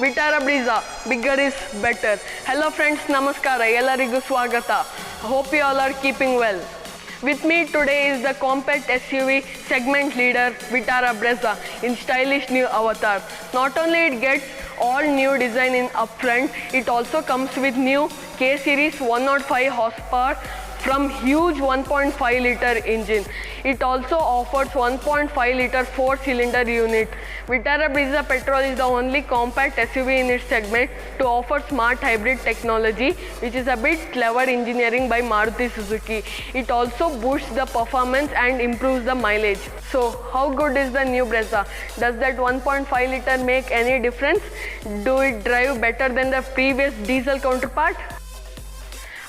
Vitara Brezza, bigger is better. Hello friends, namaskara, ellarigu swagata. Hope you all are keeping well. With me today is the compact SUV segment leader Vitara Brezza in stylish new avatar. Not only it gets all new design in upfront, it also comes with new K series 105 horsepower from huge 1.5 liter engine. It also offers 1.5 liter 4-cylinder unit. Vitara Brezza Petrol is the only compact SUV in its segment to offer smart hybrid technology, which is a bit clever engineering by Maruti Suzuki. It also boosts the performance and improves the mileage. So how good is the new Brezza? Does that 1.5 liter make any difference? Do it drive better than the previous diesel counterpart?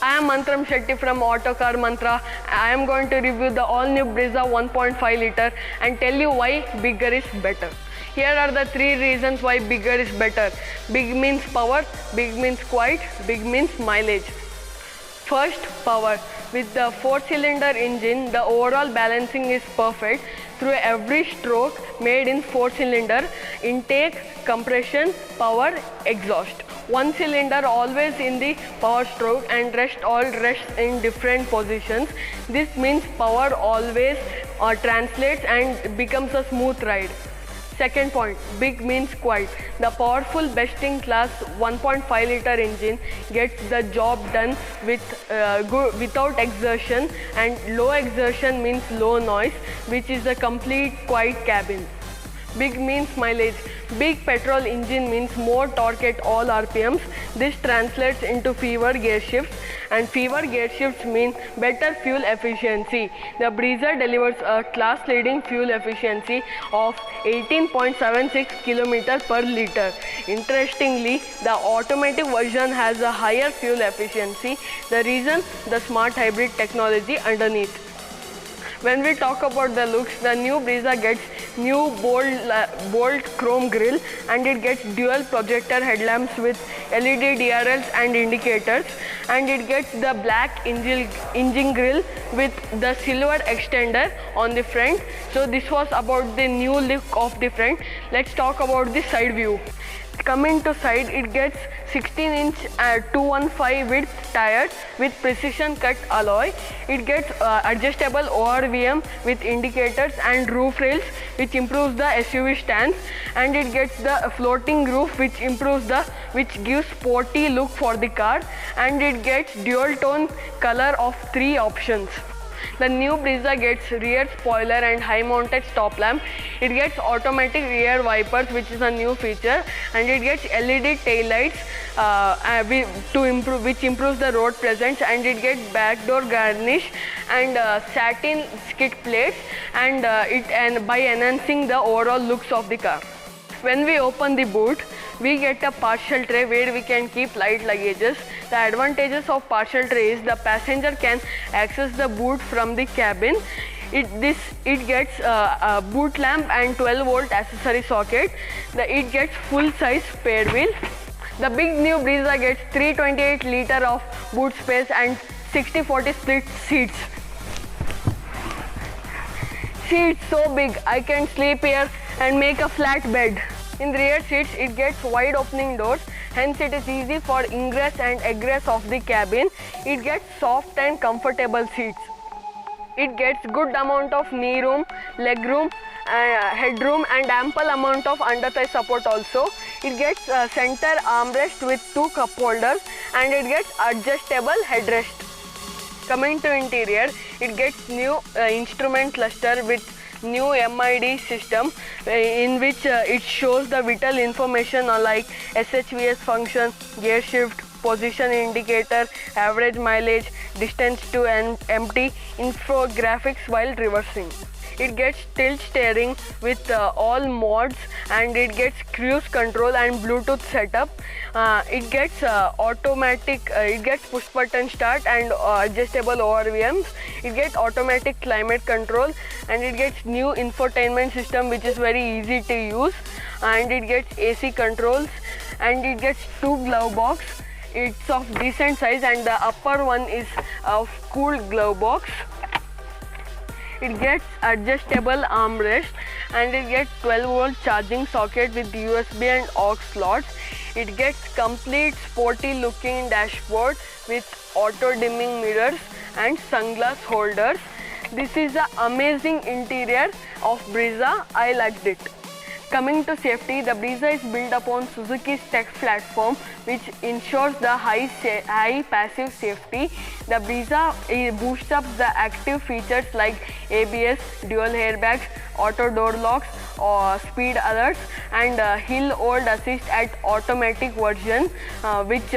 I am Mantram Shetty from Autocar Mantra. I am going to review the all-new Brezza 1.5 liter and tell you why bigger is better. Here are the 3 reasons why bigger is better. Big means power, big means quiet, big means mileage. First, power. With the 4-cylinder engine, the overall balancing is perfect through every stroke made in 4-cylinder, intake, compression, power, exhaust. 1 cylinder always in the power stroke and rest in different positions. This means power always translates and becomes a smooth ride. Second point, big means quiet. The powerful best-in-class 1.5 liter engine gets the job done without exertion, and low exertion means low noise, which is a complete quiet cabin. Big means mileage. Big petrol engine means more torque at all RPMs. This translates into fewer gear shifts, and fewer gear shifts mean better fuel efficiency. The Brezza delivers a class-leading fuel efficiency of 18.76 km per liter. Interestingly, the automatic version has a higher fuel efficiency. The reason? The smart hybrid technology underneath. When we talk about the looks, the new Brezza gets new bold chrome grille, and it gets dual projector headlamps with LED DRLs and indicators, and it gets the black engine grille with the silver extender on the front. So this was about the new look of the front. Let's talk about the side view. Coming to side, it gets 16-inch 215 width tires with precision cut alloy. It gets adjustable ORVM with indicators and roof rails, which improves the SUV stance, and it gets the floating roof, which gives sporty look for the car, and it gets dual tone color of 3 options. The new Brezza gets rear spoiler and high mounted stop lamp. It gets automatic rear wipers, which is a new feature, and it gets LED tail lights which improves the road presence, and it gets back door garnish and satin skid plates, and by enhancing the overall looks of the car. When we open the boot, we get a partial tray where we can keep light luggages. The advantages of partial tray is the passenger can access the boot from the cabin. It gets a boot lamp and 12-volt accessory socket. It gets full-size spare wheel. The big new Brezza gets 328 liter of boot space and 60-40 split seats. Seats so big I can sleep here and make a flat bed. In the rear seats, it gets wide opening doors, hence it is easy for ingress and egress of the cabin. It gets soft and comfortable seats. It gets good amount of knee room, leg room, headroom, and ample amount of under thigh support also. It gets center armrest with 2 cup holders, and it gets adjustable headrest. Coming to interior, it gets new instrument cluster with new MID system in which it shows the vital information like SHVS function, gear shift, position indicator, average mileage, distance to empty, infographics while reversing. It gets tilt steering with all modes, and it gets cruise control and Bluetooth setup. It gets it gets push button start and adjustable ORVMs. It gets automatic climate control, and it gets new infotainment system, which is very easy to use, and it gets AC controls, and it gets 2 glove box. It's of decent size, and the upper one is of cooled glove box. It gets adjustable armrest and it gets 12-volt charging socket with USB and aux slots. It gets complete sporty looking dashboard with auto dimming mirrors and sunglass holders. This is the amazing interior of Brezza. I liked it. Coming to safety, the Brezza is built upon Suzuki's tech platform, which ensures the high passive safety. The Brezza boosts up the active features like ABS, dual airbags, auto door locks, or speed alerts, and hill hold assist at automatic version, which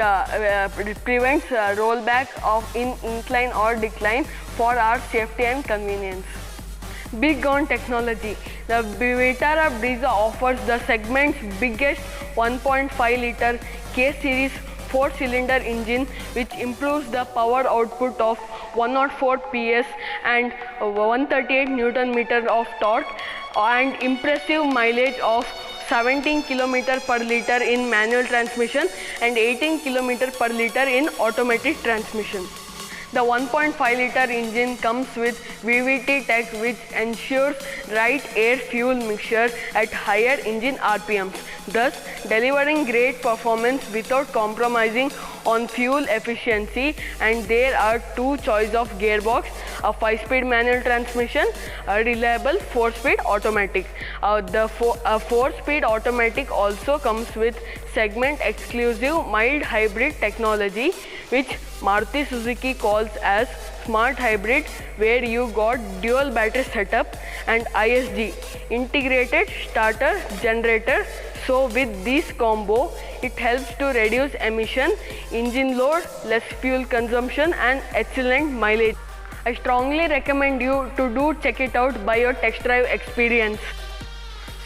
prevents rollback of incline or decline for our safety and convenience. Big on technology, the Vitara Brezza offers the segment's biggest 1.5-liter K-series 4-cylinder engine, which improves the power output of 104 PS and 138 Nm of torque, and impressive mileage of 17 km per liter in manual transmission and 18 km per liter in automatic transmission. The 1.5-liter engine comes with VVT tech, which ensures right air-fuel mixture at higher engine RPMs, thus delivering great performance without compromising on fuel efficiency. And there are two choices of gearbox: a 5-speed manual transmission, a reliable 4-speed automatic. The 4-speed automatic also comes with segment exclusive mild hybrid technology, which Maruti Suzuki calls as Smart Hybrid, where you got dual battery setup and ISG integrated starter generator. So with this combo, it helps to reduce emission, engine load, less fuel consumption, and excellent mileage. I strongly recommend you to check it out by your test drive experience.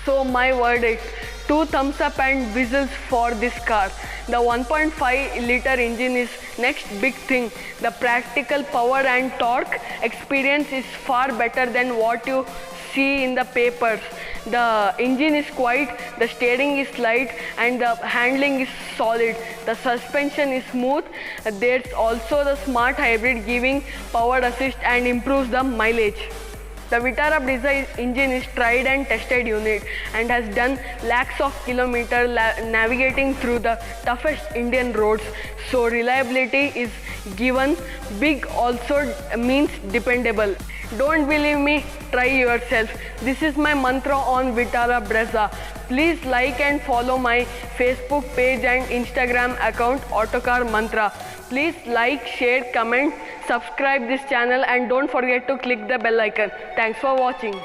So my verdict: 2 thumbs up and whistles for this car. The 1.5-liter engine is next big thing. The practical power and torque experience is far better than what you see in the papers. The engine is quiet, the steering is light, and the handling is solid. The suspension is smooth. There's also the Smart Hybrid giving power assist and improves the mileage. The Vitara Brezza engine is tried and tested unit and has done lakhs of kilometers navigating through the toughest Indian roads. So reliability is given. Big also means dependable. Don't believe me? Try yourself. This is my mantra on Vitara Brezza. Please like and follow my Facebook page and Instagram account Autocar Mantra. Please like, share, comment, subscribe this channel, and don't forget to click the bell icon. Thanks for watching.